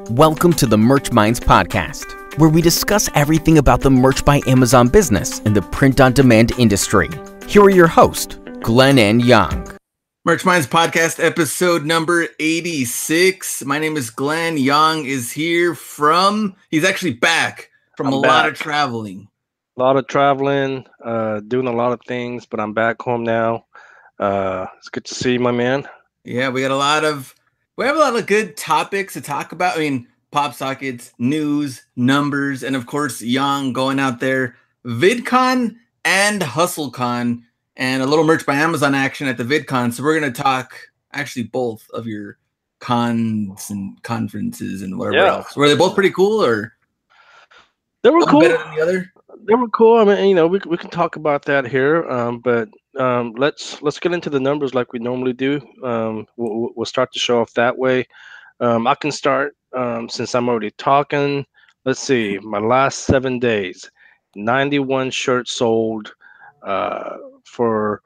Welcome to the Merch Minds podcast, where we discuss everything about the Merch by Amazon business and the print-on-demand industry. Here are your hosts, Glenn and Young. Merch Minds podcast episode number 86. My name is Glenn. Young is here he's actually back from a lot of traveling. Doing a lot of things, but I'm back home now. It's good to see you, my man. Yeah, we have a lot of good topics to talk about. I mean, pop sockets, news, numbers, and of course, Young going out there, VidCon and HustleCon, and a little Merch by Amazon action at the VidCon. So we're going to talk actually both of your cons and conferences and whatever else. Were they both pretty cool, or they were cool? Better than the other? They were cool. I mean, we can talk about that here, but let's get into the numbers like we normally do. We'll start the show off that way. I can start since I'm already talking. Let's see, my last 7 days, 91 shirts sold for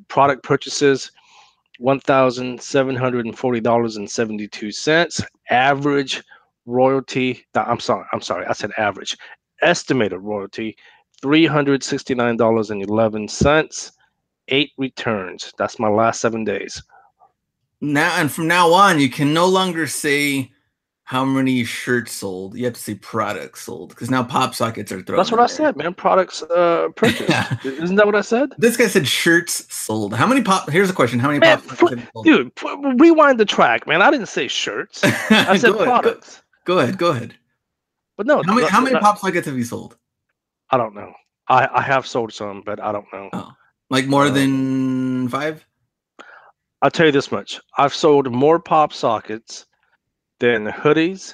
product purchases, $1,740.72. Average royalty. I'm sorry. I said average. Estimated royalty, $369.11. 8 returns. That's my last 7 days. Now, and from now on, you can no longer say how many shirts sold. You have to say products sold, because now pop sockets are thrown. That's what I said, man. Products purchased. Yeah. Isn't that what I said? This guy said shirts sold. How many pop? Here's a question: how many pop sockets have you sold? Dude, rewind the track, man. I didn't say shirts. I said products. Go ahead. But no, how many pop sockets have you sold? I don't know. I have sold some, but I don't know. Oh, like more than 5? I'll tell you this much: I've sold more pop sockets than hoodies,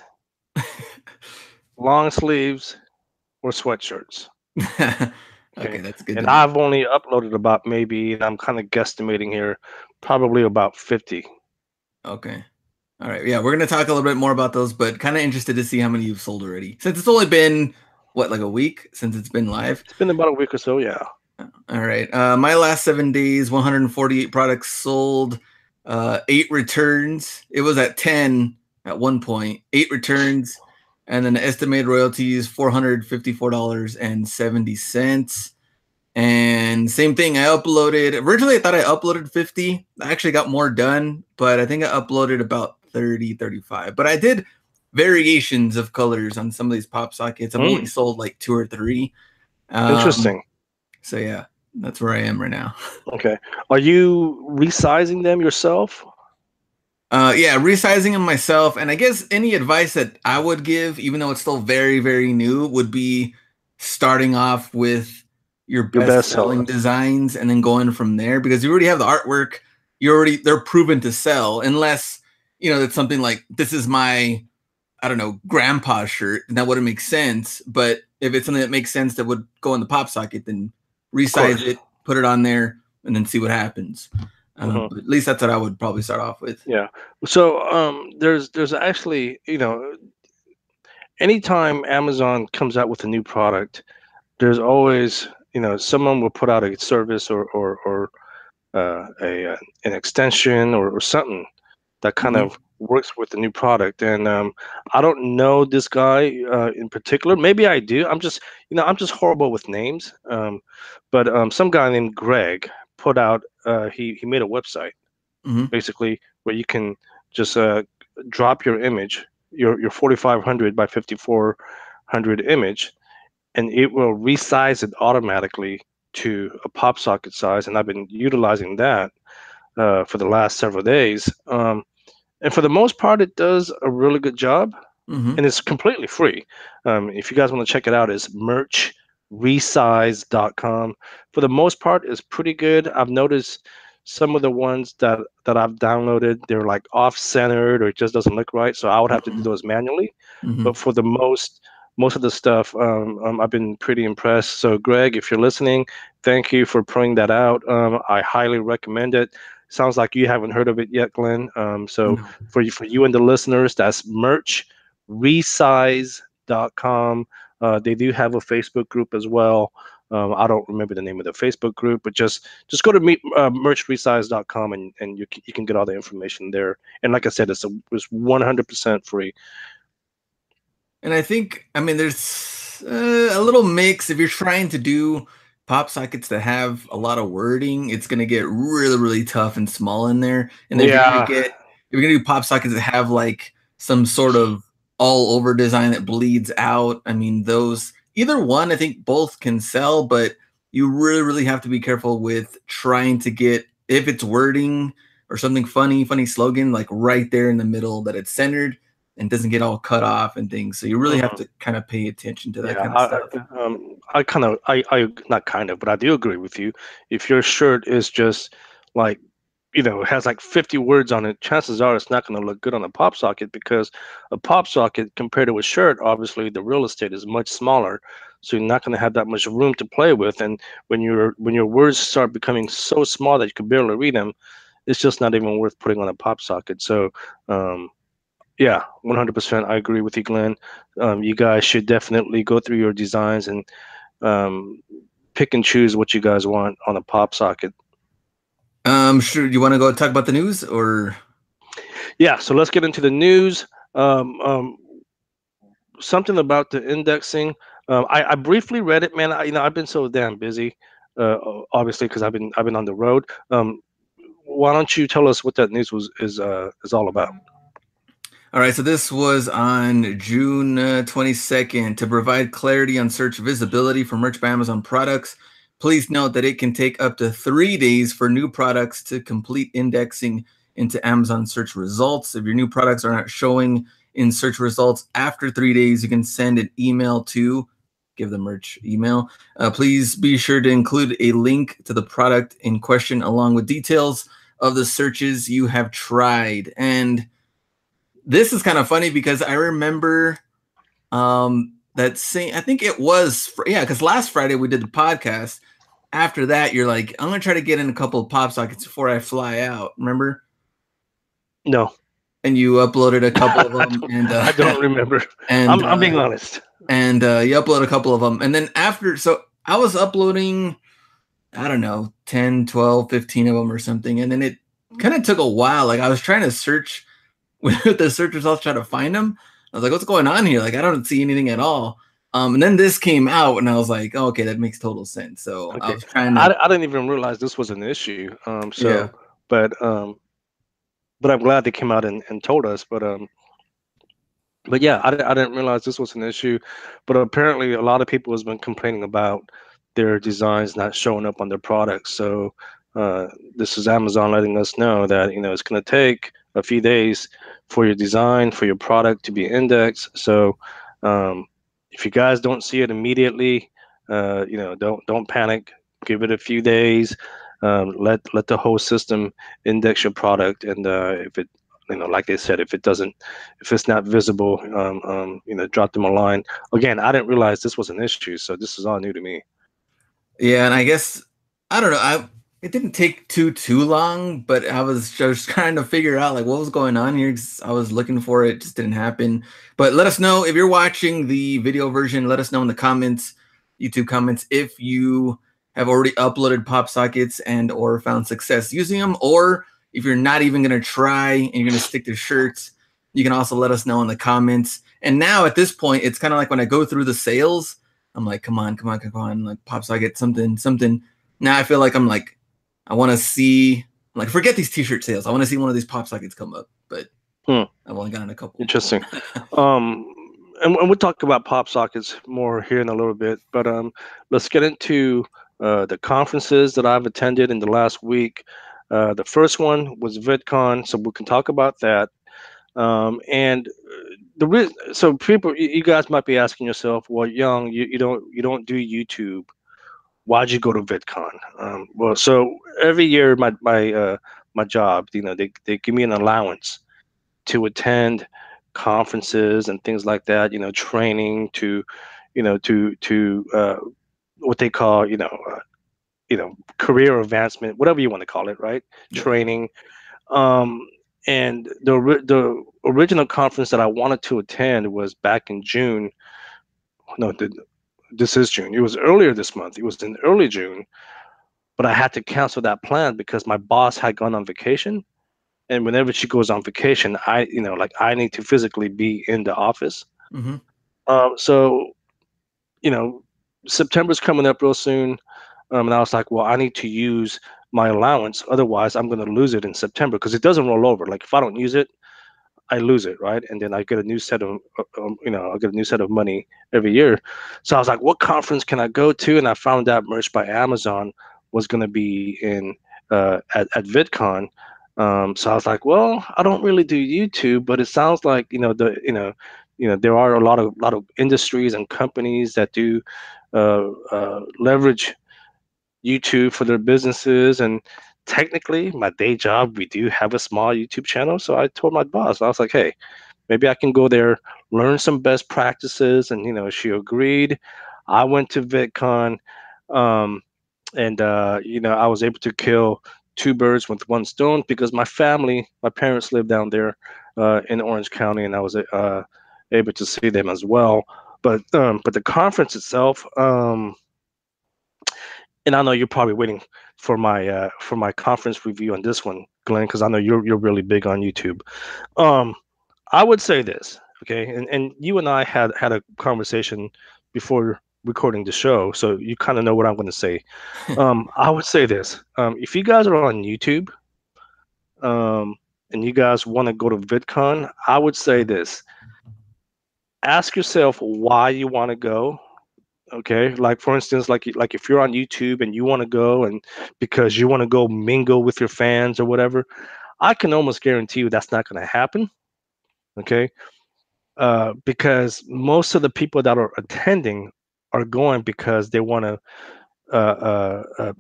long sleeves, or sweatshirts. Okay, that's good. And I've only uploaded about maybe, and I'm kind of guesstimating here, probably about 50. Okay. All right. Yeah, we're going to talk a little bit more about those, but kind of interested to see how many you've sold already. Since it's only been, like a week since it's been live? It's been about a week or so, yeah. All right. My last 7 days, 148 products sold, 8 returns. It was at 10 at one point, 8 returns, and then the estimated royalties, $454.70. And same thing, originally I thought I uploaded 50. I actually got more done, but I think I uploaded about 30, 35. But I did variations of colors on some of these pop sockets. I've only sold like 2 or 3. Interesting. So yeah, that's where I am right now. Okay. Are you resizing them yourself? Yeah, resizing them myself. And I guess any advice that I would give, even though it's still very, very new, would be starting off with your best selling designs and then going from there, because you already have the artwork. They're proven to sell, unless, it's something like, this is my, I don't know, grandpa's shirt, and that wouldn't make sense. But if it's something that makes sense that would go in the pop socket, then resize it, put it on there, and then see what happens. But at least that's what I would probably start off with. Yeah. So there's actually, anytime Amazon comes out with a new product, there's always, someone will put out a service or an extension or something that kind of works with the new product. And I don't know this guy in particular. Maybe I do. I'm just horrible with names. But some guy named Greg put out, he made a website basically where you can just drop your image, your 4500 by 5400 image, and it will resize it automatically to a pop socket size. And I've been utilizing that for the last several days. And for the most part, it does a really good job, and it's completely free. If you guys want to check it out, it's merchresize.com. For the most part, it's pretty good. I've noticed some of the ones that I've downloaded, they're like off-centered or it just doesn't look right. So I would have to do those manually. But for the most of the stuff, I've been pretty impressed. So Greg, if you're listening, thank you for putting that out. I highly recommend it. Sounds like you haven't heard of it yet, Glenn. For you and the listeners, that's merchresize.com. They do have a Facebook group as well. I don't remember the name of the Facebook group, but just go to merchresize.com and you can get all the information there. And like I said, it's 100% free. And I think, I mean, there's a little mix. If you're trying to do pop sockets that have a lot of wording, it's going to get really, really tough and small in there. And if you're going to do pop sockets that have like some sort of all over design that bleeds out, I mean, those, either one, I think both can sell, but you really, really have to be careful with trying to get, if it's wording or something funny slogan, like right there in the middle, that it's centered and doesn't get all cut off and things. So you really have to kind of pay attention to that kind of stuff. I not kind of, but I do agree with you. If your shirt is just like, has like 50 words on it, chances are it's not going to look good on a pop socket, because a pop socket compared to a shirt, obviously the real estate is much smaller. So you're not going to have that much room to play with. And when your words start becoming so small that you can barely read them, it's just not even worth putting on a pop socket. So, yeah, 100%. I agree with you, Glenn. You guys should definitely go through your designs and pick and choose what you guys want on a pop socket. Sure. You want to go talk about the news, or? Yeah. So let's get into the news. Something about the indexing. I briefly read it, man. I've been so damn busy, obviously, because I've been on the road. Why don't you tell us what that news is all about? All right, so this was on June 22nd. To provide clarity on search visibility for Merch by Amazon products, please note that it can take up to 3 days for new products to complete indexing into Amazon search results. If your new products are not showing in search results after 3 days, you can send an email to, give the merch email. Please be sure to include a link to the product in question along with details of the searches you have tried. And this is kind of funny because I remember that same, I think it was, because last Friday we did the podcast. After that, you're like, I'm going to try to get in a couple of pop sockets before I fly out. Remember? No. And you uploaded a couple of them. I don't remember. And I'm being honest. And you upload a couple of them. And then after, so I was uploading, I don't know, 10, 12, 15 of them or something. And then it kind of took a while. Like I was trying to search with the search results, trying to find them. I was like, what's going on here? Like, I don't see anything at all. And then this came out and I was like, oh, okay, that makes total sense. So okay. I was trying to, I didn't even realize this was an issue. But I'm glad they came out and told us. But yeah, I didn't realize this was an issue. But apparently a lot of people has been complaining about their designs not showing up on their products. So this is Amazon letting us know that, it's going to take a few days for your design, for your product to be indexed. So if you guys don't see it immediately, don't panic. Give it a few days. Let the whole system index your product, and if it, like they said, if it's not visible, drop them a line. Again, I didn't realize this was an issue, so this is all new to me. Yeah, and I guess I don't know. It didn't take too long, but I was just trying to figure out like what was going on here. I was looking for it, just didn't happen. But let us know if you're watching the video version. Let us know in the comments, YouTube comments, if you have already uploaded pop sockets and or found success using them, or if you're not even going to try and you're going to stick to shirts. You can also let us know in the comments. And now at this point, it's kind of like when I go through the sales, I'm like, come on, like pop socket, something. Now I feel like I'm like, I want to see, like, forget these t-shirt sales. I want to see one of these pop sockets come up, but I've only gotten a couple. Interesting. And we'll talk about pop sockets more here in a little bit, but let's get into the conferences that I've attended in the last week. The first one was VidCon, so we can talk about that. And so people, you guys might be asking yourself, well, Young, you don't do YouTube. Why'd you go to VidCon? Well, so every year my job, they give me an allowance to attend conferences and things like that, training to what they call, career advancement, whatever you want to call it, right? Yeah. Training. And the original conference that I wanted to attend was back in June. No, this is June. It was earlier this month. It was in early June, but I had to cancel that plan because my boss had gone on vacation. And whenever she goes on vacation, I need to physically be in the office. Mm-hmm. So, September's coming up real soon. And I was like, well, I need to use my allowance. Otherwise, I'm going to lose it in September because it doesn't roll over. Like if I don't use it, I lose it, right? And then I get a new set of, I get a new set of money every year. So I was like, what conference can I go to? And I found out Merch by Amazon was going to be at VidCon. So I was like, well, I don't really do YouTube, but it sounds like there are a lot of industries and companies that do leverage YouTube for their businesses. And technically, my day job, we do have a small YouTube channel. So I told my boss, I was like, hey, maybe I can go there, learn some best practices. And she agreed. I went to VidCon, and I was able to kill two birds with one stone because my parents live down there in Orange County, and I was able to see them as well. But the conference itself, and I know you're probably waiting for my conference review on this one, Glenn, because I know you're really big on YouTube. I would say this, okay, and you and I had a conversation before recording the show, so you kind of know what I'm going to say. I would say this: if you guys are on YouTube, and you guys want to go to VidCon, I would say this: ask yourself why you want to go. Okay, like for instance, like if you're on YouTube and you want to go and because you want to go mingle with your fans or whatever, I can almost guarantee you that's not going to happen. Okay, because most of the people that are attending are going because they want to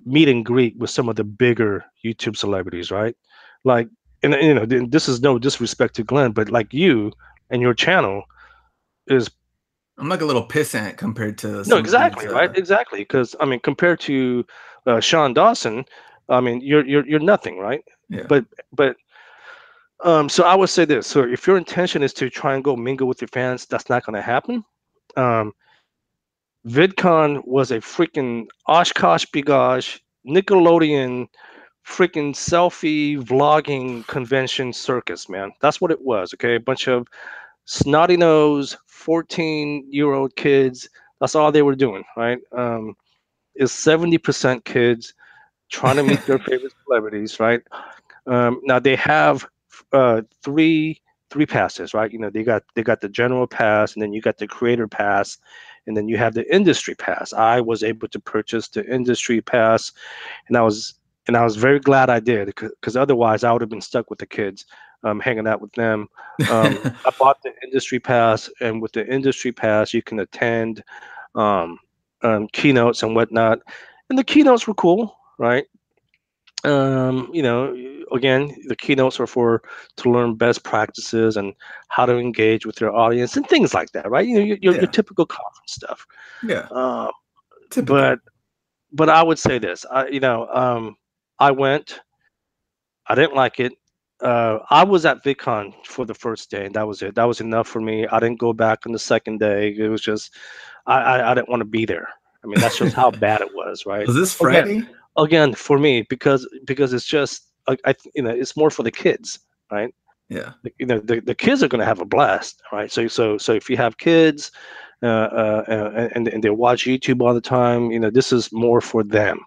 meet and greet with some of the bigger YouTube celebrities, right? Like, and this is no disrespect to Glenn, but like you and your channel is. I'm like a little pissant compared to no, exactly, right? Exactly, because I mean, compared to Sean Dawson, I mean, you're nothing, right? Yeah. But so I would say this: so if your intention is to try and go mingle with your fans, that's not going to happen. VidCon was a freaking Oshkosh Bigosh Nickelodeon freaking selfie vlogging convention circus, man. That's what it was. Okay, a bunch of snotty nose 14-year-old kids. That's all they were doing, right? Is 70% kids trying to meet their favorite celebrities, right? Now they have three passes, right? They got the general pass, and then you got the creator pass, and then you have the industry pass. I was able to purchase the industry pass, and I was very glad I did, because otherwise I would have been stuck with the kids. Hanging out with them. I bought the industry pass, and with the industry pass, you can attend keynotes and whatnot. And the keynotes were cool, right? Again, the keynotes are to learn best practices and how to engage with your audience and things like that, right? Your typical conference stuff. Yeah. But I would say this, I went. I didn't like it. I was at VidCon for the first day, and that was it. That was enough for me. I didn't go back on the second day. It was just I didn't want to be there. I mean, that's just how bad it was, right? Was this Friday? Again, for me, because it's just it's more for the kids, right? Yeah. The kids are going to have a blast, right? So if you have kids, and they watch YouTube all the time, this is more for them.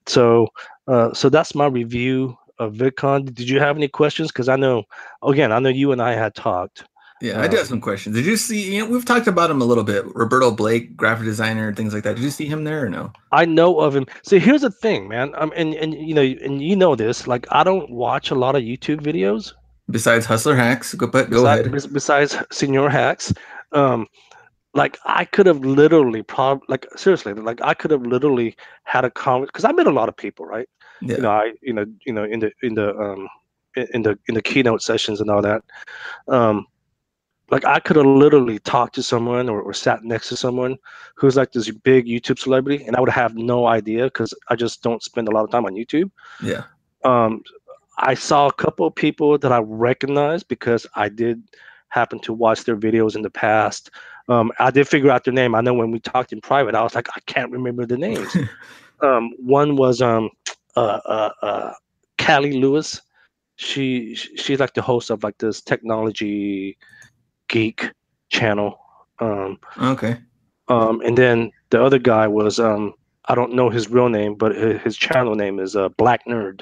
So that's my review of VidCon. Did you have any questions? Because I know you and I had talked. Yeah, I do have some questions. Did you see? We've talked about him a little bit. Roberto Blake, graphic designer, and things like that. Did you see him there or no? I know of him. So here's the thing, man. And this. Like, I don't watch a lot of YouTube videos. Besides Hustler Hacks, go ahead. Besides Senior Hacks, like I could have literally seriously, like I could have literally had a comment, because I met a lot of people, right? Yeah. In the keynote sessions and all that. Like I could have literally talked to someone or sat next to someone who's like this big YouTube celebrity, and I would have no idea because I just don't spend a lot of time on YouTube. Yeah. I saw a couple of people that I recognized because I did happened to watch their videos in the past. I did figure out their name. I know when we talked in private, I was like, I can't remember the names. One was Callie Lewis. She's like the host of like this technology geek channel. Okay. And then the other guy was I don't know his real name, but his channel name is Black Nerd.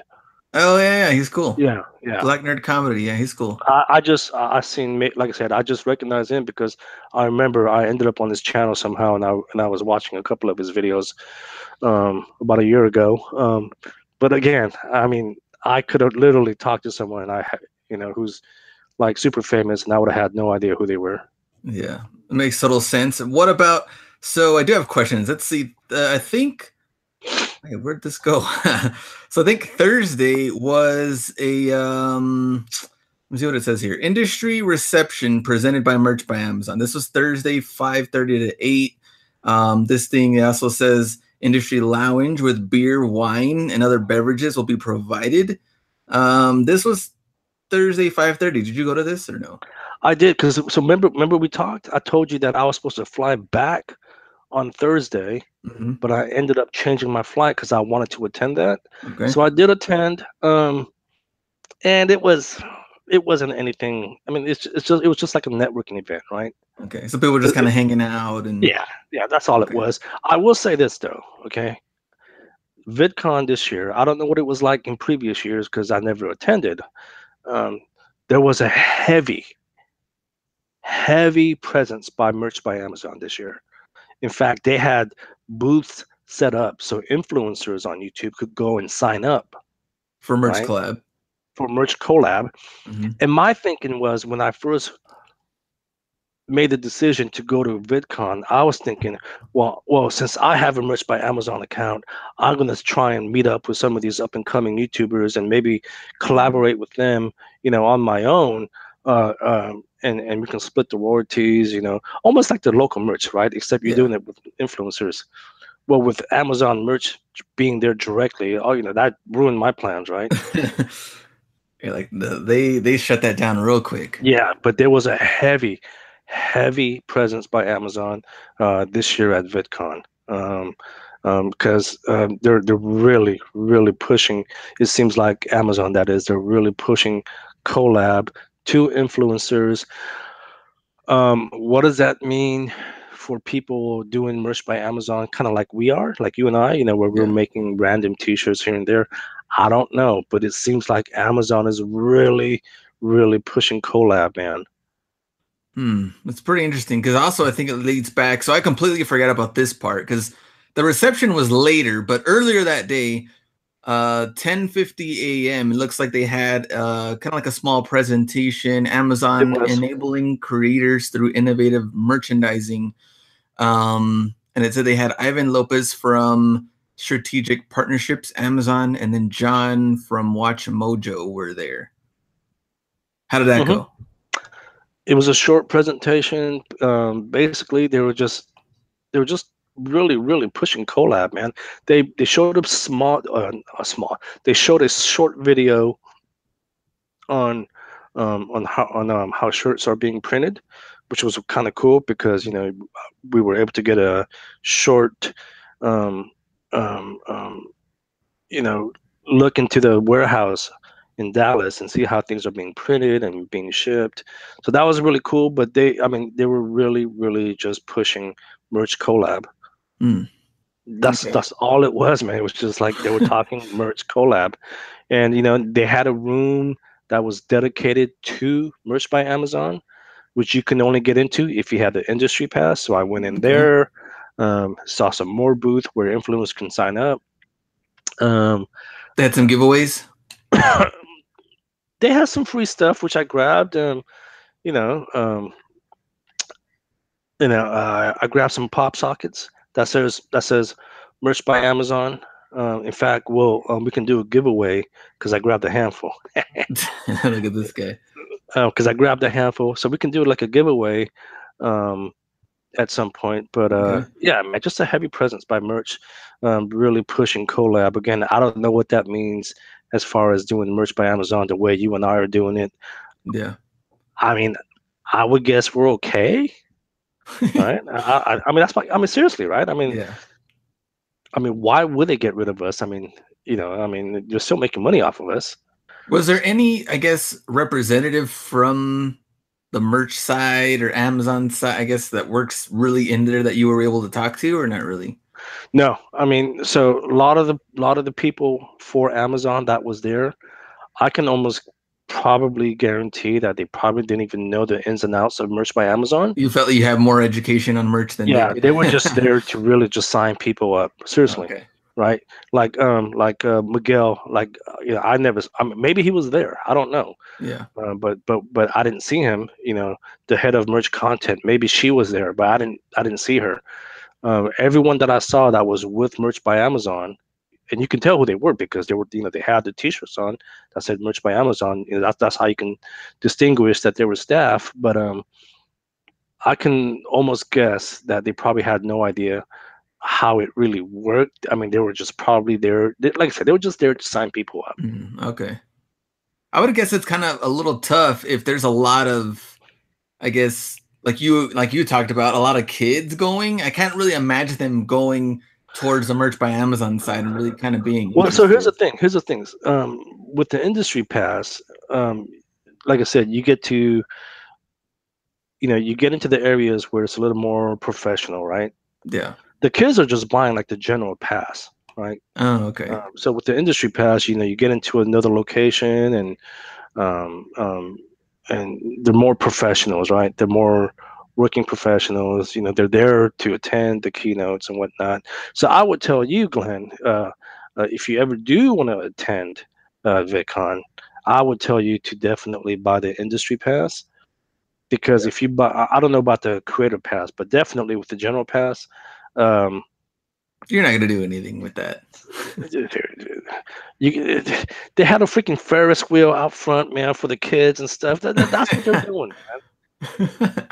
Oh yeah, he's cool. Yeah. Black Nerd Comedy. Yeah, he's cool. I seen, like I said, I just recognized him because I remember I ended up on his channel somehow, and I was watching a couple of his videos about a year ago. But again, I mean, I could have literally talked to someone who's like super famous, and I would have had no idea who they were. Yeah, it makes total sense. What about? So I do have questions. Let's see. I think. Hey, where'd this go? So I think Thursday was a let me see what it says here. Industry reception presented by Merch by Amazon. This was Thursday, 5:30 to 8. This thing also says industry lounge with beer, wine, and other beverages will be provided. This was Thursday, 5:30. Did you go to this or no? I did, because so remember we talked. I told you that I was supposed to fly back on Thursday, but I ended up changing my flight because I wanted to attend that. Okay. So I did attend, and it wasn't anything. I mean, it was just like a networking event, right? Okay, so people were just kind of hanging out and yeah, that's all it was. I will say this though, okay. VidCon this year, I don't know what it was like in previous years because I never attended. There was a heavy presence by Merch by Amazon this year. In fact, they had booths set up so influencers on YouTube could go and sign up for Merch Collab. For Merch Collab. And my thinking was, when I first made the decision to go to VidCon, I was thinking, well, since I have a Merch by Amazon account, I'm going to try and meet up with some of these up and coming YouTubers and maybe collaborate with them, on my own. And we can split the royalties, almost like the local merch, right? Except you're doing it with influencers. Well, with Amazon merch being there directly, that ruined my plans, right? Yeah, like they shut that down real quick. Yeah, but there was a heavy presence by Amazon this year at VidCon. Because they're really, really pushing. It seems like Amazon, that is, they're really pushing collab to influencers. What does that mean for people doing Merch by Amazon, kind of like we are, like you and I, where we're making random t-shirts here and there? I don't know, but it seems like Amazon is really, really pushing collab, man. That's pretty interesting, because also I think it leads back. So I completely forgot about this part because the reception was later, but earlier that day, 10:50 a.m. it looks like they had kind of like a small presentation, Amazon enabling creators through innovative merchandising. And it said they had Ivan Lopez from Strategic Partnerships, Amazon, and then John from Watch Mojo were there. How did that go? It was a short presentation. Basically, they were just really, really pushing collab, man. They showed up small. They showed a short video on how shirts are being printed, which was kind of cool because we were able to get a short look into the warehouse in Dallas and see how things are being printed and being shipped. So that was really cool. But they were really, really just pushing merch collab. That's all it was, man. It was just like they were talking merch collab, and they had a room that was dedicated to Merch by Amazon, which you can only get into if you had the industry pass. So I went in there, saw some more booth where influencers can sign up. They had some giveaways. They had some free stuff which I grabbed. I grabbed some pop sockets that says Merch by Amazon. In fact, we can do a giveaway because I grabbed a handful. Look at this guy. Because I grabbed a handful, so we can do like a giveaway at some point. But yeah, man, just a heavy presence by Merch, really pushing collab. Again, I don't know what that means as far as doing Merch by Amazon the way you and I are doing it. Yeah. I mean, I would guess we're okay, right? I mean, seriously, right? I mean, Yeah. why would they get rid of us? I mean, you're still making money off of us. Was there any, I guess, representative from the merch side or Amazon side, I guess, that works really in there that you were able to talk to, or not really? No, I mean, so a lot of the people for Amazon that was there, I can almost probably guarantee that they probably didn't even know the ins and outs of Merch by Amazon. You felt like you had more education on merch than they did? They were just there to really just sign people up. Seriously. Okay. Right? Like Miguel, I never, maybe he was there. I don't know. Yeah. But I didn't see him, the head of merch content. Maybe she was there, but I didn't see her. Everyone that I saw that was with Merch by Amazon, and you can tell who they were because they were, they had the T-shirts on that said Merch by Amazon. That's how you can distinguish that they were staff. But I can almost guess that they probably had no idea how it really worked. I mean, they were just probably there. Like I said, they were just there to sign people up. Okay. I would guess it's kind of a little tough if there's a lot of, I guess, like you talked about, a lot of kids going. I can't really imagine them going towards the Merch by Amazon side and really kind of being well. interested. So here's the thing. With the industry pass, like I said, you get to, you get into the areas where it's a little more professional, right? Yeah. The kids are just buying like the general pass, right? Oh, okay. So with the industry pass, you get into another location and they're more professionals, right? They're more working professionals. They're there to attend the keynotes and whatnot. So I would tell you, Glenn, if you ever do want to attend VidCon, I would tell you to definitely buy the industry pass, because if you buy, I don't know about the creator pass, but definitely with the general pass, you're not gonna do anything with that. They had a freaking Ferris wheel out front, man, for the kids and stuff. That's what they're doing, man.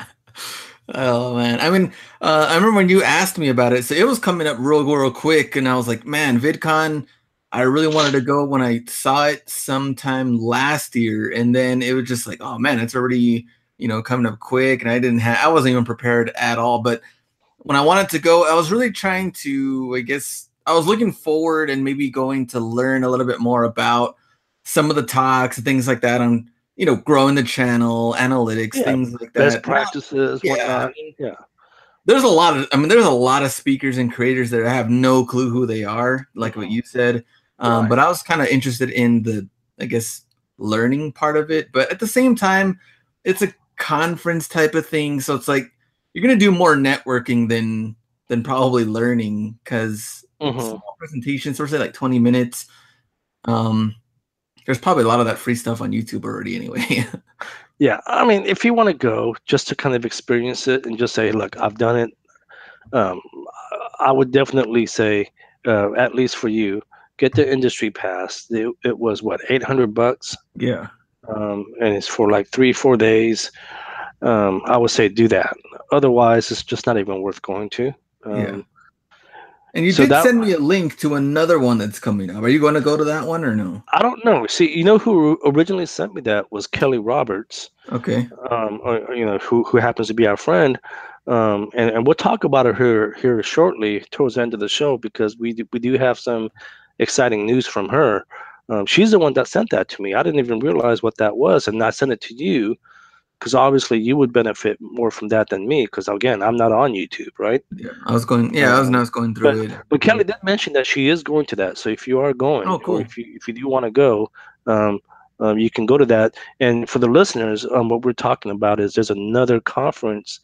Oh man, I mean, I remember when you asked me about it, so it was coming up real quick, and I was like, man, VidCon, I really wanted to go when I saw it sometime last year, and then it was just like, oh man, it's already coming up quick, and I wasn't even prepared at all. But when I wanted to go, I was really trying to, I guess, I was looking forward and maybe going to learn a little bit more about some of the talks and things like that on, growing the channel, analytics, things like that. Best practices, whatnot. There's a lot of speakers and creators that I have no clue who they are, like what you said. But I was kind of interested in the, I guess, learning part of it. But at the same time, it's a conference type of thing. So it's like, you're going to do more networking than probably learning, because small presentations, so say like 20 minutes. There's probably a lot of that free stuff on YouTube already anyway. Yeah, I mean, if you want to go just to kind of experience it and just say, look, I've done it, I would definitely say, at least for you, get the industry pass. It was what, $800? Yeah. And it's for like 3-4 days. I would say do that. Otherwise, it's just not even worth going to. Yeah. And you did send me a link to another one that's coming up. Are you going to go to that one or no? I don't know. See, who originally sent me that was Kelly Roberts. Okay. Who happens to be our friend. And we'll talk about her here shortly towards the end of the show, because we do have some exciting news from her. She's the one that sent that to me. I didn't even realize what that was, and I sent it to you because obviously you would benefit more from that than me, because again, I'm not on YouTube, right? Yeah, I was going through it. But Kelly did mention that she is going to that. So if you are going, cool. or if you do want to go, you can go to that. And for the listeners, what we're talking about is there's another conference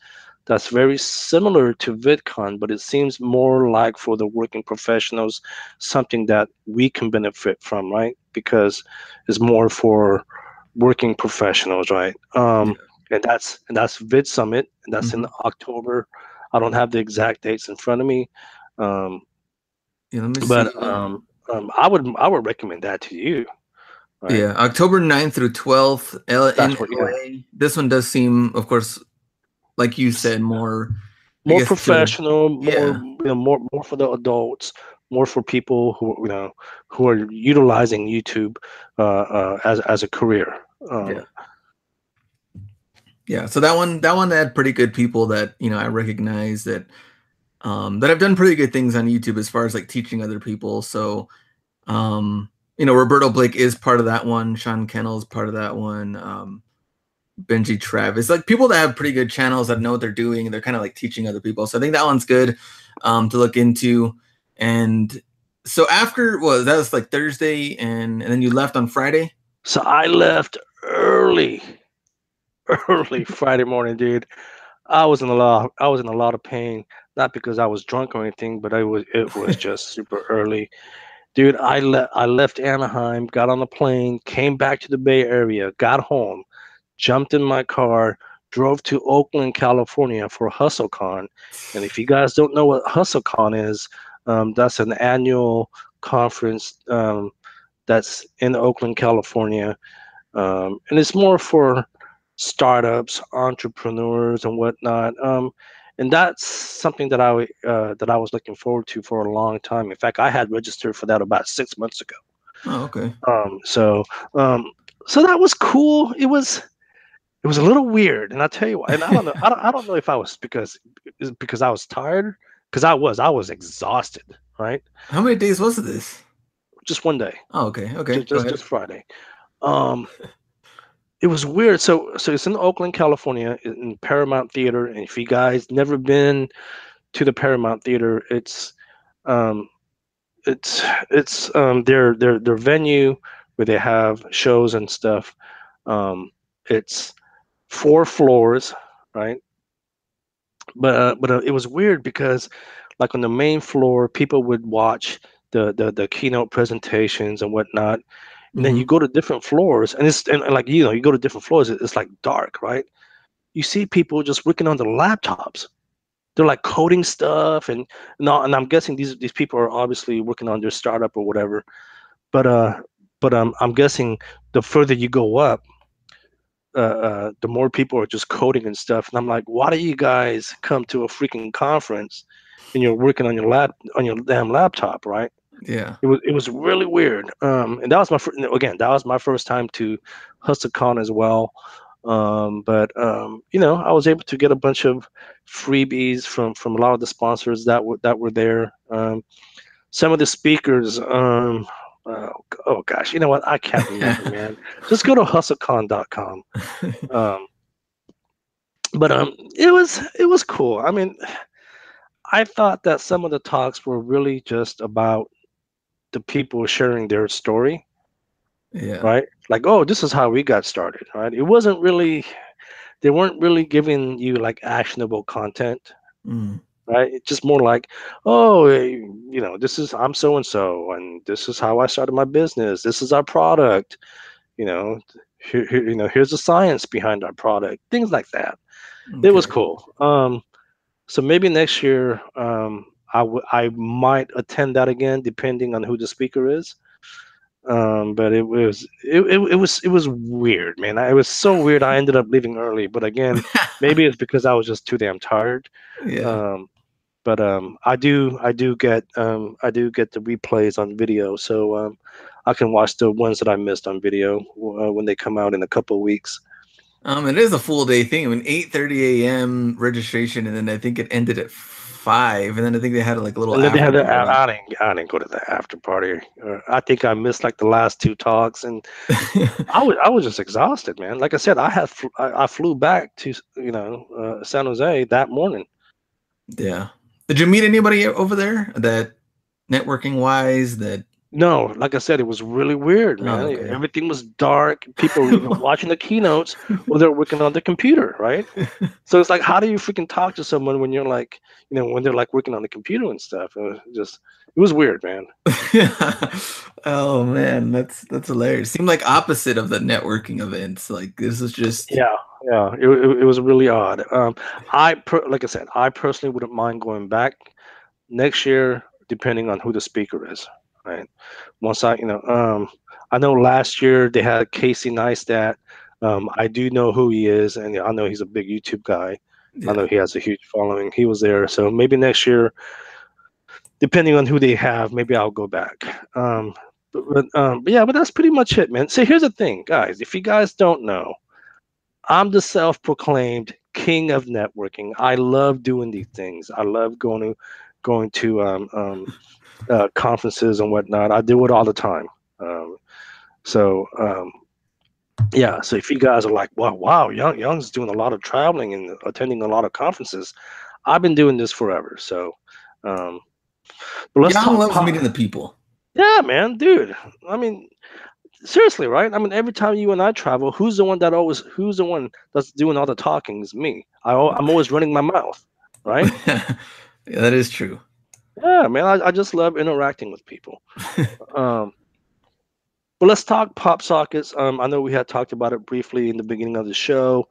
that's very similar to VidCon, but it seems more like for the working professionals, something that we can benefit from, right? Because it's more for working professionals, right? And that's Vid Summit, and that's in October. I don't have the exact dates in front of me, let me but see. I would recommend that to you. Right? Yeah, October 9th through 12th in LA. This one does seem, of course, like you said, more professional, more for the adults, more for people who are utilizing YouTube as a career. Yeah, so that one had pretty good people that I recognize that have done pretty good things on YouTube as far as like teaching other people. So Roberto Blake is part of that one. Sean Kennel is part of that one. Benji Travis, like people that have pretty good channels that know what they're doing and they're kind of like teaching other people. So I think that one's good to look into. And so after that was like Thursday, and then you left on Friday. So I left early Friday morning, dude. I was in a lot of pain, not because I was drunk or anything, but it was just super early. Dude, I left Anaheim, got on a plane, came back to the Bay Area, got home, jumped in my car, drove to Oakland, California for HustleCon. And if you guys don't know what HustleCon is, that's an annual conference that's in Oakland, California. And it's more for startups, entrepreneurs, and whatnot. And that's something that I was looking forward to for a long time. In fact, I had registered for that about 6 months ago. Oh, okay. So that was cool. It was a little weird, and I'll tell you what. And I don't know. I don't know if I was because I was tired. Because I was exhausted. Right. How many days was this? Just one day. Oh, okay. Okay. Just Friday. It was weird. So it's in Oakland, California, in Paramount Theater. And if you guys never been to the Paramount Theater, it's their venue where they have shows and stuff. It's 4 floors, right? But it was weird because, like on the main floor, people would watch the keynote presentations and whatnot. And then you go to different floors, and you go to different floors. It's like dark, right? You see people just working on their laptops. They're like coding stuff, and I'm guessing these people are obviously working on their startup or whatever. But I'm guessing the further you go up, the more people are just coding and stuff. And I'm like, why do you guys come to a freaking conference and you're working on your damn laptop, right? Yeah, it was really weird. And that was my first time to HustleCon as well. But I was able to get a bunch of freebies from a lot of the sponsors that were there. Some of the speakers. Oh gosh, you know what? I can't remember, man. Just go to hustlecon.com. But it was cool. I mean, I thought that some of the talks were really just about the people sharing their story. Yeah. Right. Like, oh, this is how we got started. Right. It wasn't really. They weren't really giving you like actionable content. Right. It's just more like, oh, I'm so and so, and this is how I started my business. This is our product. Here's the science behind our product. Things like that. Okay. It was cool. So maybe next year, I might attend that again, depending on who the speaker is. But it was weird, man. It was so weird. I ended up leaving early, but again, maybe it's because I was just too damn tired. Yeah. But I do get the replays on video, so I can watch the ones that I missed on video when they come out in a couple of weeks. It is a full day thing. I mean, 8:30 a.m. registration, and then I think it ended at 5, and then I think they had like a little. And then they had I didn't go to the after party. I think I missed like the last 2 talks, and I was just exhausted, man. Like I said, I flew back to San Jose that morning. Yeah. Did you meet anybody over there that networking wise that? No, like I said, it was really weird, man. Okay. Everything was dark. People were watching the keynotes while they're working on the computer, right? So it's like, how do you freaking talk to someone when you're like, when they're like working on the computer and stuff? It was weird, man. Oh man, that's hilarious. Seemed like opposite of the networking events. Like this is just yeah. It was really odd. Like I said, I personally wouldn't mind going back next year, depending on who the speaker is. Right. Once I know last year they had Casey Neistat. I do know who he is, and I know he's a big YouTube guy. Yeah. I know he has a huge following. He was there, so maybe next year, depending on who they have, maybe I'll go back. But that's pretty much it, man. So here's the thing, guys. If you guys don't know, I'm the self-proclaimed king of networking. I love doing these things. I love going to conferences and whatnot. I do it all the time. So yeah. So if you guys are like, wow, Young's doing a lot of traveling and attending a lot of conferences, I've been doing this forever. So, but let's Young talk. loves meeting the people. Yeah, man, dude. I mean, seriously, right? I mean, every time you and I travel, who's the one that's doing all the talking? Is me. I'm always running my mouth, right? Yeah, that is true. Yeah, man. I just love interacting with people. But let's talk pop sockets. I know we had talked about it briefly in the beginning of the show.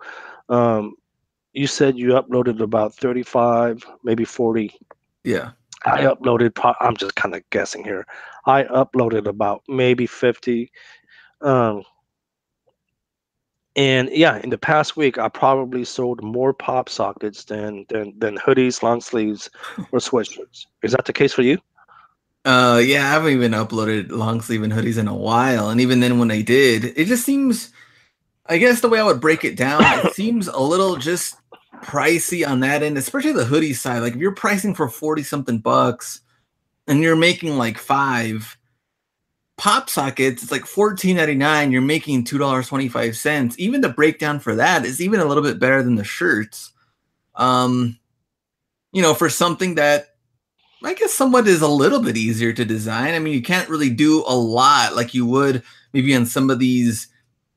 You said you uploaded about 35, maybe 40. Yeah. I uploaded, I'm just kind of guessing here. I uploaded about maybe 50. And yeah, in the past week, I probably sold more pop sockets than hoodies, long sleeves, or sweatshirts. Is that the case for you? Yeah, I haven't even uploaded long sleeve and hoodies in a while. And even then when I did, it just seems, I guess the way I would break it down, it seems a little just pricey on that end, especially the hoodie side. Like if you're pricing for 40 something bucks and you're making like 5 pop sockets, it's like $14.99. You're making $2.25. Even the breakdown for that is even a little bit better than the shirts. For something that I guess somewhat is a little bit easier to design. I mean, you can't really do a lot like you would maybe on some of these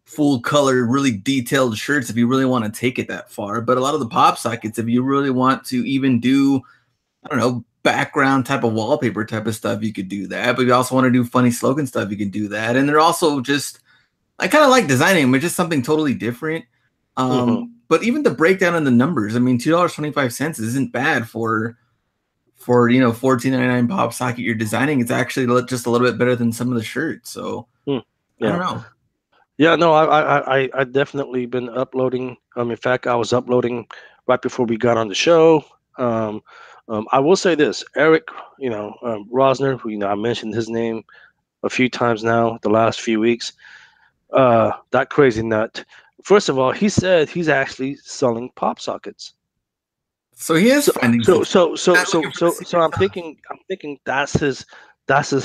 full color, really detailed shirts if you really want to take it that far. But a lot of the pop sockets, if you really want to even do, I don't know, background type of wallpaper type of stuff, you could do that. But if you also want to do funny slogan stuff, you can do that. And they're also just, I kind of like designing them. It's just something totally different. But even the breakdown in the numbers, I mean, $2.25 isn't bad for $14.99 pop socket you're designing. It's actually just a little bit better than some of the shirts. So yeah. I don't know. Yeah, no, I definitely been uploading. In fact, I was uploading right before we got on the show. I will say this, Eric, Rosner, who I mentioned his name a few times now the last few weeks. That crazy nut. First of all, he said he's actually selling pop sockets. So he is finding. So I'm thinking that's his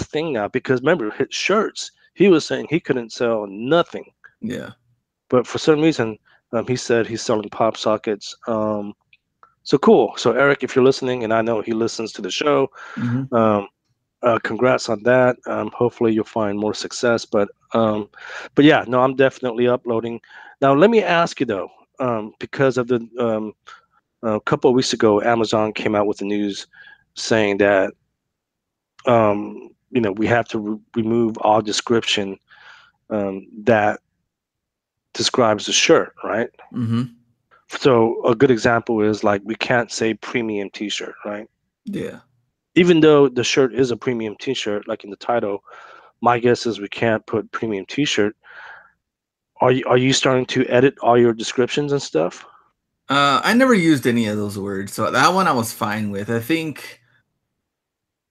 thing now, because remember his shirts, he was saying he couldn't sell nothing. Yeah. But for some reason, he said he's selling pop sockets. So cool. So Eric, if you're listening, and I know he listens to the show, congrats on that. Hopefully you'll find more success. But yeah, no, I'm definitely uploading. Now let me ask you though, because of the a couple of weeks ago, Amazon came out with the news saying that we have to remove all description that describes the shirt, right? So a good example is like we can't say premium T-shirt, right? Yeah. Even though the shirt is a premium T-shirt, like in the title, my guess is we can't put premium T-shirt. Are you starting to edit all your descriptions and stuff? I never used any of those words, so that one I was fine with. I think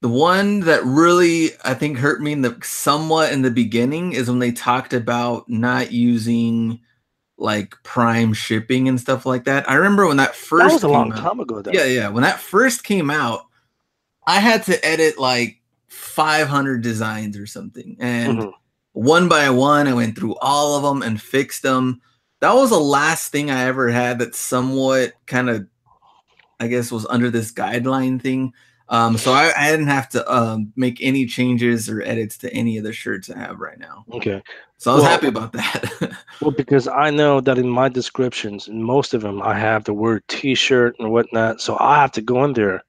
the one that really hurt me somewhat in the beginning is when they talked about not using like Prime shipping and stuff like that. I remember when that first was a long time ago though. Yeah. When that first came out, I had to edit like 500 designs or something. And one by one, I went through all of them and fixed them. That was the last thing I ever had that somewhat kind of, I guess, was under this guideline thing. So I didn't have to make any changes or edits to any of the shirts I have right now. Okay. So I was happy about that. Well, because I know that in my descriptions, in most of them, I have the word T-shirt and whatnot. So I have to go in there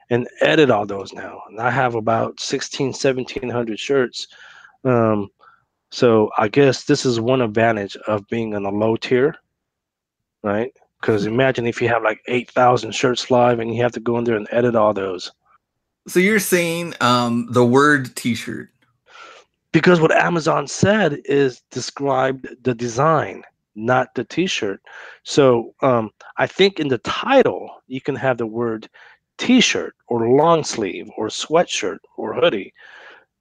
and edit all those now. And I have about 1,700 shirts. So I guess this is one advantage of being on a low tier, right? Because imagine if you have like 8,000 shirts live and you have to go in there and edit all those. So you're saying the word T-shirt? Because what Amazon said is described the design, not the T-shirt. So I think in the title, you can have the word T-shirt or long sleeve or sweatshirt or hoodie,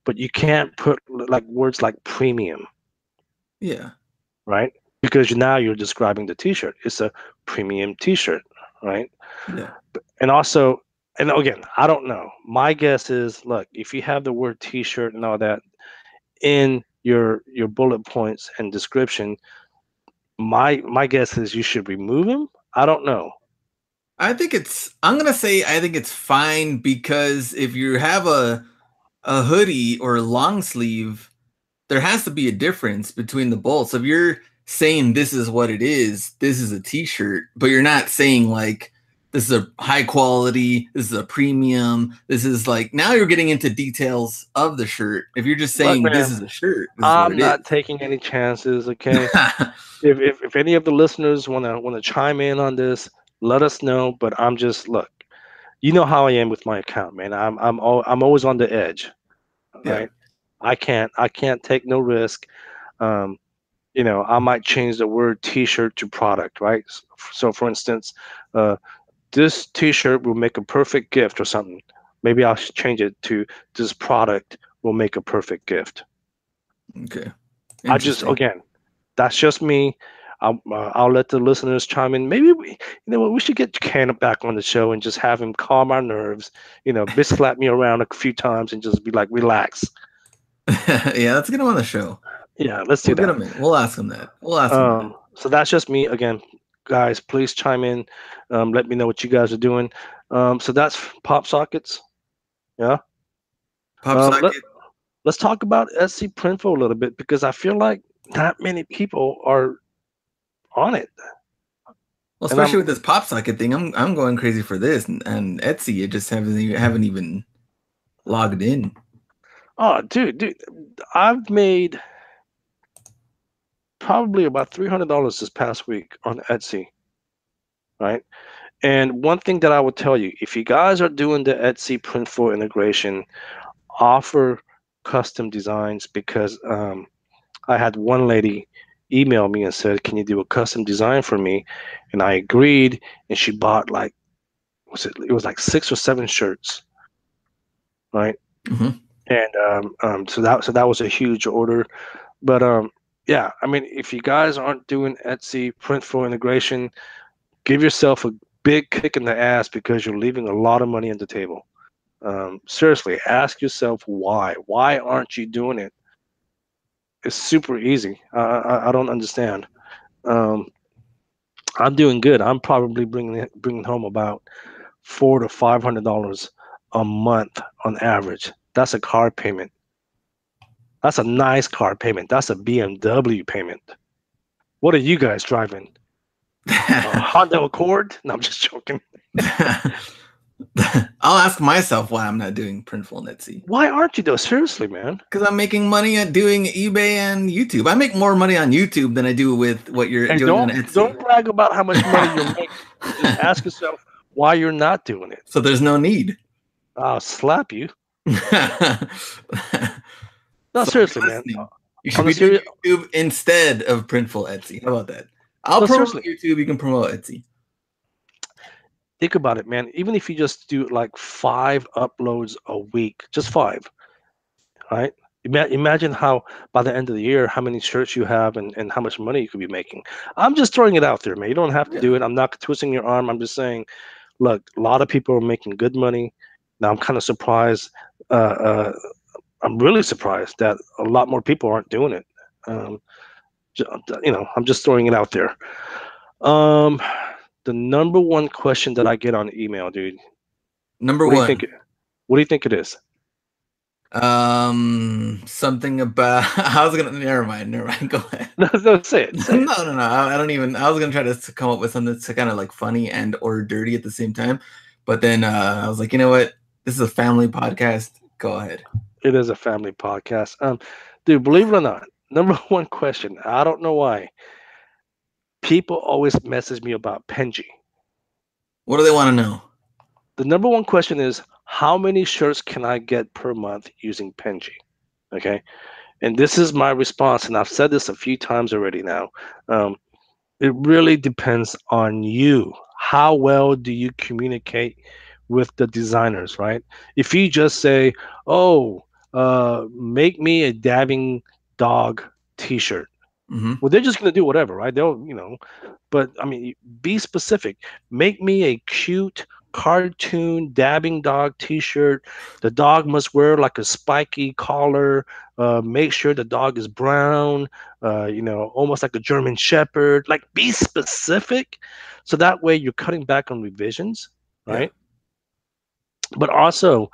but you can't put like words like premium. Yeah. Right? because now you're describing the T-shirt. It's a premium T-shirt, right? Yeah. And also, and again, I don't know. My guess is, look, if you have the word T-shirt and all that in your bullet points and description, my guess is you should remove them. I don't know. I think it's fine, because if you have a hoodie or a long sleeve, there has to be a difference between the both. So if you're saying this is what it is, this is a T-shirt, but you're not saying like this is a high quality, this is a premium, this is like, now you're getting into details of the shirt. If you're just saying, look, man, this is a shirt, I'm not taking any chances. Okay. if any of the listeners want to chime in on this, let us know. But I'm just, look, you know how I am with my account, man. I'm always on the edge, right? Yeah. I can't take no risk. You know, I might change the word T-shirt to product, right? So for instance, this T-shirt will make a perfect gift or something. Maybe I'll change it to this product will make a perfect gift. Okay. I just, again, that's just me. I'll let the listeners chime in. Maybe we should get Ken back on the show and just have him calm our nerves. You know, bitch slap me around a few times and just be like, relax. Yeah, let's get him on the show. Yeah, let's do that. We'll ask him that. We'll ask him that. So that's just me. Again, guys, please chime in. Let me know what you guys are doing. So that's Pop Sockets. Yeah. Pop Socket. Let's talk about Etsy Printful a little bit, because I feel like not many people are on it. Well, especially with this Pop Socket thing, I'm going crazy for this, and Etsy, it just haven't even logged in. Oh, dude, I've made probably about $300 this past week on Etsy, right? And one thing that I would tell you, if you guys are doing the Etsy Printful integration, offer custom designs, because I had one lady email me and said, can you do a custom design for me? And I agreed, and she bought like, it was like 6 or 7 shirts, right? Mm-hmm. And so that was a huge order. But yeah, I mean, if you guys aren't doing Etsy Printful integration, give yourself a big kick in the ass, because you're leaving a lot of money on the table. Seriously, ask yourself why. Why aren't you doing it? It's super easy. I don't understand. I'm doing good. I'm probably bringing home about $400 to $500 a month on average. That's a car payment. That's a nice car payment. That's a BMW payment. What are you guys driving? Honda Accord? No, I'm just joking. I'll ask myself why I'm not doing Printful and Etsy. Why aren't you though? Seriously, man. Because I'm making money at doing eBay and YouTube. I make more money on YouTube than I do with what you're doing on Etsy. Don't brag about how much money you're making. Just ask yourself why you're not doing it. So there's no need. I'll slap you. No, seriously, man. You should be doing YouTube instead of Printful Etsy. How about that? I'll promote YouTube. You can promote Etsy. Think about it, man. Even if you just do like 5 uploads a week, just 5, right? Imagine how by the end of the year, how many shirts you have and how much money you could be making. I'm just throwing it out there, man. You don't have to do it. I'm not twisting your arm. I'm just saying, look, a lot of people are making good money. Now I'm kind of surprised. I'm really surprised that a lot more people aren't doing it. You know, I'm just throwing it out there. The number one question that I get on email, dude. Number one. What do you think it is? Something about. Never mind. Go ahead. No, say it. No. I don't even. I was gonna try to come up with something that's kind of like funny and or dirty at the same time, but then I was like, you know what? This is a family podcast. Go ahead. It is a family podcast. Dude, believe it or not, number one question. I don't know why. People always message me about Penji. What do they want to know? The number one question is, how many shirts can I get per month using Penji? Okay. And this is my response. And I've said this a few times already now. It really depends on you. How well do you communicate with the designers, right? If you just say, oh, make me a dabbing dog t-shirt. Well, they're just going to do whatever, right? They'll, but I mean, be specific. Make me a cute cartoon dabbing dog t-shirt. The dog must wear like a spiky collar. Make sure the dog is brown, almost like a German Shepherd. Like, be specific. So that way you're cutting back on revisions, right? Yeah. But also,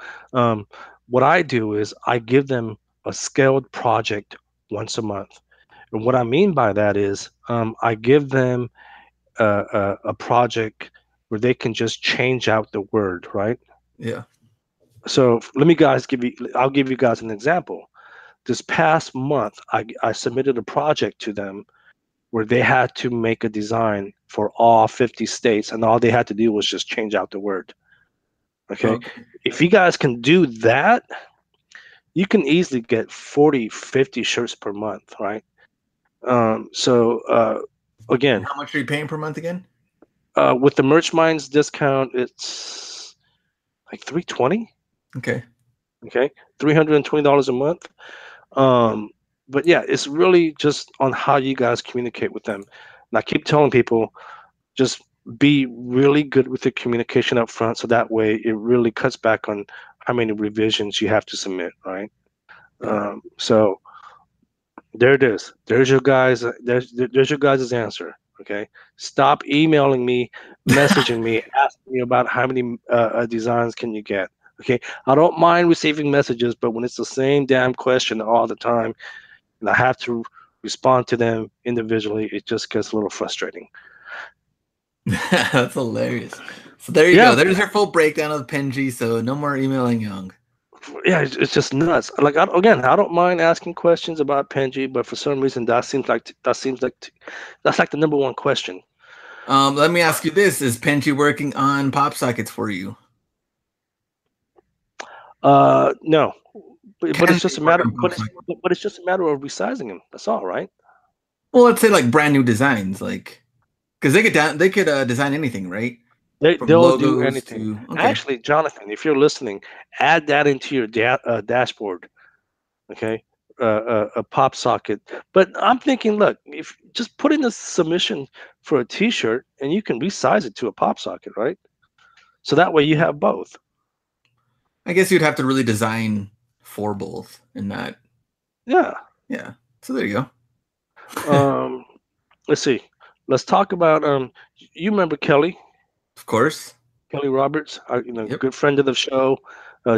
what I do is I give them a scaled project once a month. And what I mean by that is I give them a project where they can just change out the word, right? Yeah. So I'll give you guys an example. This past month, I submitted a project to them where they had to make a design for all 50 states, and all they had to do was just change out the word. Okay. If you guys can do that, you can easily get 40, 50 shirts per month, right? Again, how much are you paying per month again? With the Merch Minds discount, it's like $320. Okay, $320 a month. But yeah, it's really just on how you guys communicate with them. And I keep telling people, just be really good with the communication up front, so that way it really cuts back on how many revisions you have to submit, right? So there it is. There's your guys. There's your guys' answer. Okay. Stop emailing me, messaging me, asking me about how many designs can you get. Okay. I don't mind receiving messages, but when it's the same damn question all the time, and I have to respond to them individually, it just gets a little frustrating. That's hilarious. So there you go. There's your full breakdown of Penji. So no more emailing Young. Yeah, it's just nuts. Like, I don't mind asking questions about Penji, but for some reason that's like the number one question. Let me ask you this: is Penji working on pop sockets for you? No, but it's just a matter. But it's just a matter of resizing them. That's all, right? Well, let's say like brand new designs, like because they could design anything, right? They'll do anything. Actually, Jonathan, if you're listening, add that into your dashboard. Okay, a pop socket. But I'm thinking, look, if just put in a submission for a T-shirt, and you can resize it to a pop socket, right? So that way you have both. I guess you'd have to really design for both in that. Yeah. Yeah. So there you go. Let's see. Let's talk about you remember Kelly? Of course. Kelly Roberts, good friend of the show.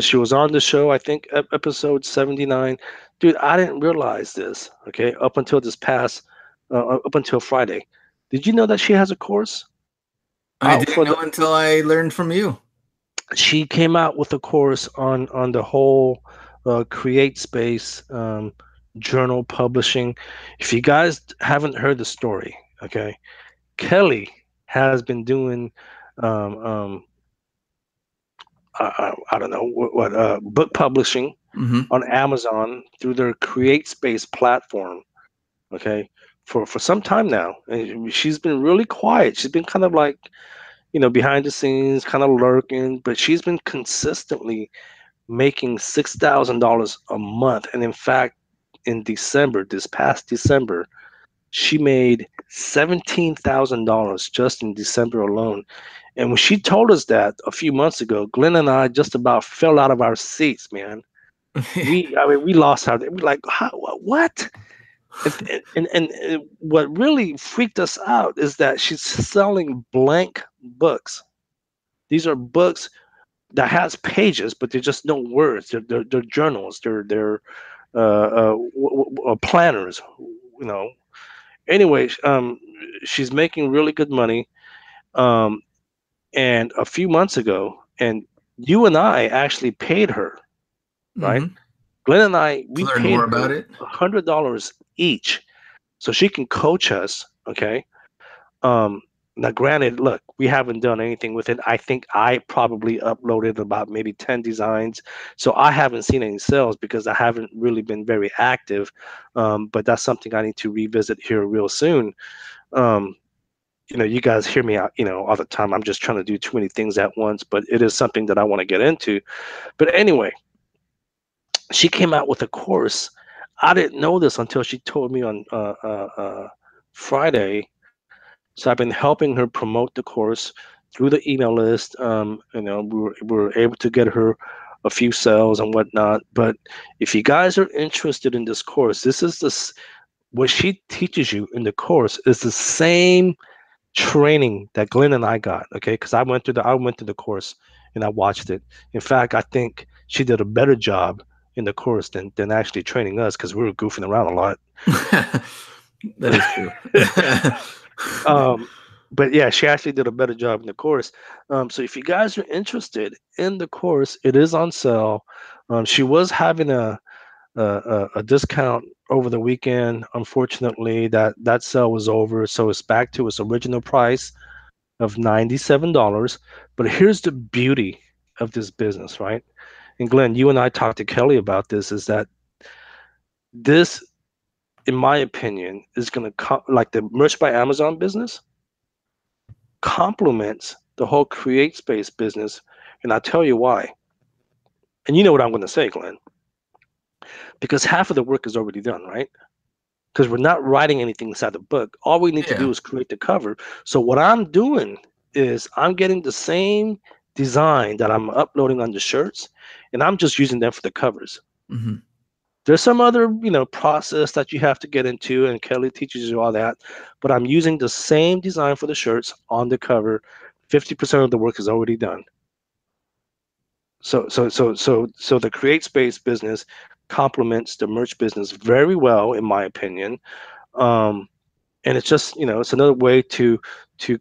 She was on the show, I think, episode 79. Dude, I didn't realize this, okay, up until Friday. Did you know that she has a course? I didn't know until I learned from you. She came out with a course on the whole CreateSpace journal publishing. If you guys haven't heard the story, okay, Kelly has been doing I don't know what book publishing on Amazon through their CreateSpace platform, okay, for some time now. And she's been really quiet. She's been kind of like, behind the scenes, kind of lurking, but she's been consistently making $6,000 a month. And in fact, in this past December, she made $17,000 just in December alone. And when she told us that a few months ago, Glenn and I just about fell out of our seats, man. We lost our. We're like, what? And what really freaked us out is that she's selling blank books. These are books that has pages, but they're just no words. They're journals. They're planners. Anyway, she's making really good money. And a few months ago, and you and I actually paid her, right? Glenn and I, we paid her about it. $100 each, so she can coach us. Okay. Now, granted, look, we haven't done anything with it. I think I probably uploaded about maybe 10 designs, so I haven't seen any sales because I haven't really been very active. But that's something I need to revisit here real soon. You guys hear me out, all the time. I'm just trying to do too many things at once, but it is something that I want to get into. But anyway, she came out with a course. I didn't know this until she told me on Friday. So I've been helping her promote the course through the email list. We were able to get her a few sales and whatnot. But if you guys are interested in this course, what she teaches you in the course is the same training that Glenn and I got. Okay, because I went through the course and I watched it. In fact, I think she did a better job in the course than actually training us, because we were goofing around a lot. That is true. But yeah, she actually did a better job in the course. So if you guys are interested in the course, it is on sale. She was having a discount over the weekend. Unfortunately, that sale was over, so it's back to its original price of $97. But here's the beauty of this business, right? And Glenn, you and I talked to Kelly about this, is that this, in my opinion, is going to like the Merch by Amazon business complements the whole CreateSpace business. And I'll tell you why. And you know what I'm going to say, Glenn. Because half of the work is already done, right? Because we're not writing anything inside the book. All we need to do is create the cover. So what I'm doing is I'm getting the same design that I'm uploading on the shirts, and I'm just using them for the covers. Mm-hmm. There's some other, process that you have to get into, and Kelly teaches you all that. But I'm using the same design for the shirts on the cover. 50% of the work is already done. So the CreateSpace business complements the merch business very well, in my opinion. And it's just, it's another way to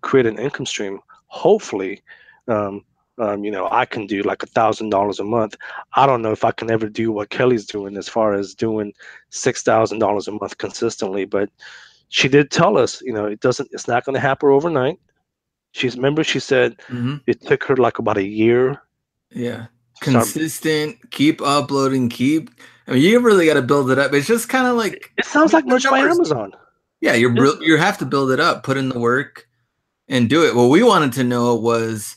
create an income stream. Hopefully, I can do like $1,000 a month. I don't know if I can ever do what Kelly's doing as far as doing $6,000 a month consistently, but she did tell us, it's not going to happen overnight. She said it took her like about a year. Yeah. Consistent, keep uploading, you really got to build it up. It's just kind of like, it sounds like Merch by Amazon. Yeah, you have to build it up, put in the work and do it. What we wanted to know was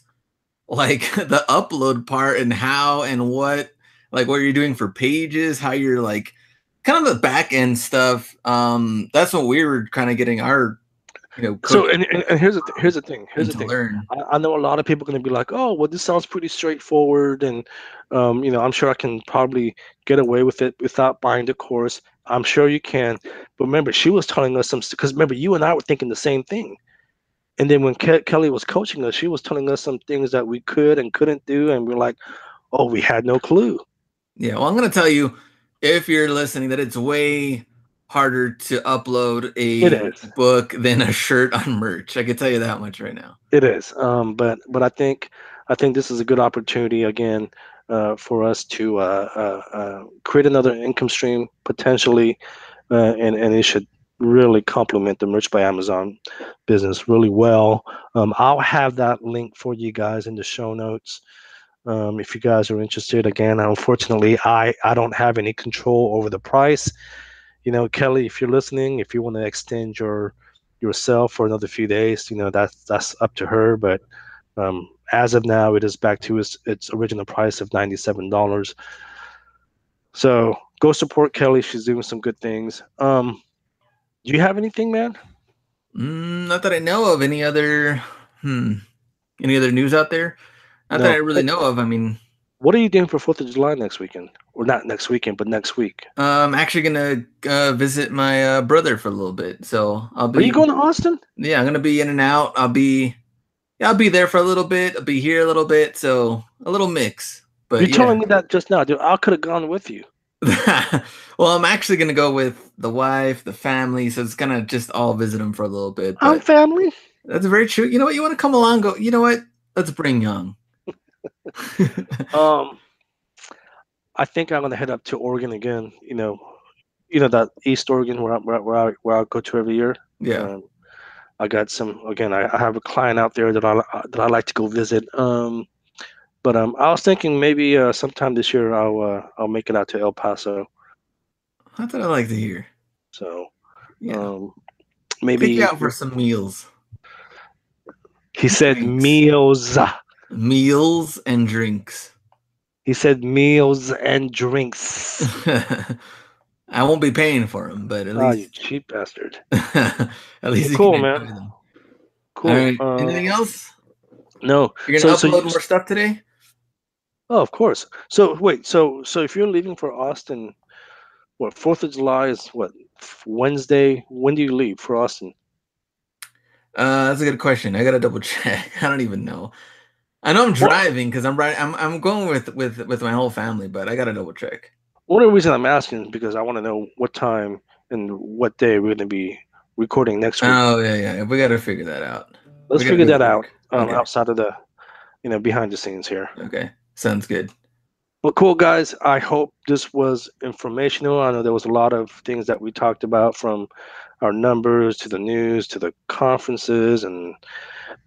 like the upload part and how and what you're doing for pages, how you're like kind of the back end stuff. That's what we were kind of getting our, So and here's the thing. Learn. I know a lot of people are going to be like, oh, well, this sounds pretty straightforward, and I'm sure I can probably get away with it without buying the course. I'm sure you can. But remember, she was telling us because remember, you and I were thinking the same thing. And then when Kelly was coaching us, she was telling us some things that we could and couldn't do. And we're like, oh, we had no clue. Yeah, well, I'm going to tell you, if you're listening, that it's way harder to upload a book than a shirt on merch. I can tell you that much right now. It is. But I think this is a good opportunity, again, for us to create another income stream potentially. And it should really complement the Merch by Amazon business really well. I'll have that link for you guys in the show notes. If you guys are interested. Again, unfortunately, I don't have any control over the price. Kelly, if you're listening, if you want to extend yourself for another few days, that's up to her. But as of now, it is back to its original price of $97. So go support Kelly. She's doing some good things. Do you have anything, man? Not that I know of. Any other news out there? Not that I really know of. I mean, what are you doing for 4th of July next weekend? Or not next weekend, but next week? I'm actually gonna visit my brother for a little bit. So I'll be. Are you going to Austin? Yeah, I'm gonna be in and out. I'll be there for a little bit. I'll be here a little bit. So a little mix. But you're telling me that just now, dude. I could have gone with you. Well, I'm actually gonna go with the wife, the family, so it's gonna just all visit them for a little bit. I'm family. That's very true. You know what? You want to come along? Go. You know what? Let's bring Young. I think I'm gonna head up to Oregon again. That East Oregon where I go to every year. Yeah. I got some. Again, I have a client out there that I like to go visit. But I was thinking maybe sometime this year I'll make it out to El Paso. That's what I like to hear. So, yeah. Maybe take you out for some meals. He said meals. Meals and drinks. He said meals and drinks. I won't be paying for them, but at least you cheap bastard. at least you cool, can man. enjoy them. Cool. All right. Anything else? No. You're gonna upload more stuff today? Oh, of course. So wait, so if you're leaving for Austin, what, 4th of July is what, Wednesday? When do you leave for Austin? That's a good question. I gotta double check. I don't even know. I know I'm driving because I'm going with my whole family, but I gotta double check. One of the reasons I'm asking is because I want to know what time and what day we're gonna be recording next week. Oh yeah. We gotta figure that out. Let's figure that out outside of the, behind the scenes here. Okay, sounds good. Well, cool, guys. I hope this was informational. I know there was a lot of things that we talked about, from our numbers to the news to the conferences and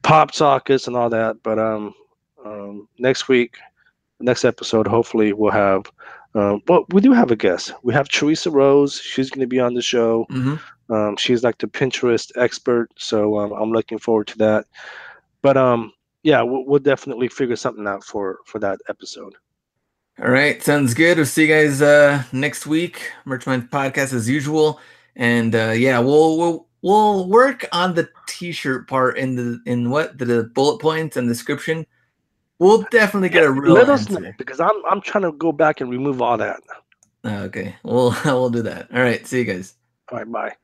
pop sockets and all that. But next week, next episode, hopefully we'll have. Well, we do have a guest. We have Teresa Rose. She's going to be on the show. Mm-hmm. She's like the Pinterest expert, so I'm looking forward to that. But yeah, we'll definitely figure something out for that episode. All right, sounds good. We'll see you guys next week. Merch Minds Podcast as usual, and yeah, we'll work on the T-shirt part in the bullet points and description. We'll definitely get a real let us answer. know, because I'm trying to go back and remove all that. Okay, we'll do that. All right, see you guys. All right, bye.